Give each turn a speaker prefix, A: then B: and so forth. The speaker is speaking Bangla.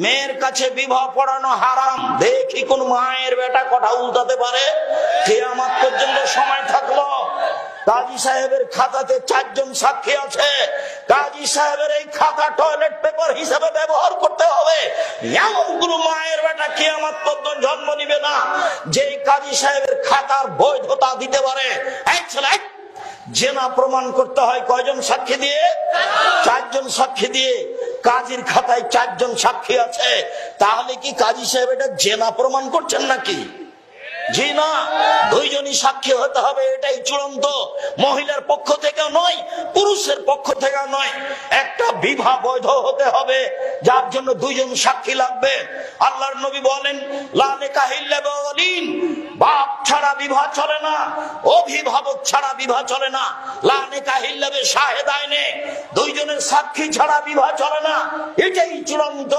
A: মেয়ের কাছে বিবাহ পড়ানো হারাম। দেখি কোন মায়ের বেটা কথা উল্টাতে পারে। কিয়ামত পর্যন্ত সময় থাকলো। কাজী সাহেবের খাতাতে 4 জন সাক্ষী আছে। কাজী সাহেবের এই খাতা টয়লেট পেপার হিসাবে ব্যবহার করতে হবে। এমন কোন মায়ের বেটা কিয়ামত পর্যন্ত জন্ম নিবে না যে কাজী সাহেবের খাতার বৈধতা দিতে পারে। জেনা প্রমাণ করতে হয় কয়জন সাক্ষী দিয়ে? 4 জন সাক্ষী দিয়ে। কাজীর খাতায় 4 জন সাক্ষী আছে। তাহলে কি কাজী সাহেব এটা জেনা প্রমাণ করছেন নাকি? জি না, 2 জনই সাক্ষী হতে হবে, এটাই চূড়ান্ত। মহিলার পক্ষ থেকে নয়, পুরুষের পক্ষ থেকে নয়। একটা বিবাহ বৈধ হতে হবে, যার জন্য 2 জন সাক্ষী লাগবে। আল্লাহর নবী বলেন, লা নিকাহা ইল্লা বিওয়ালিন, বাপ ছাড়া বিবাহ চলে না, অভিভাবক ছাড়া বিবাহ চলে না। লা নিকাহা ইল্লা বিশাহিদাইনি, 2 জনের সাক্ষী ছাড়া বিবাহ চলে না, এটাই চূড়ান্ত।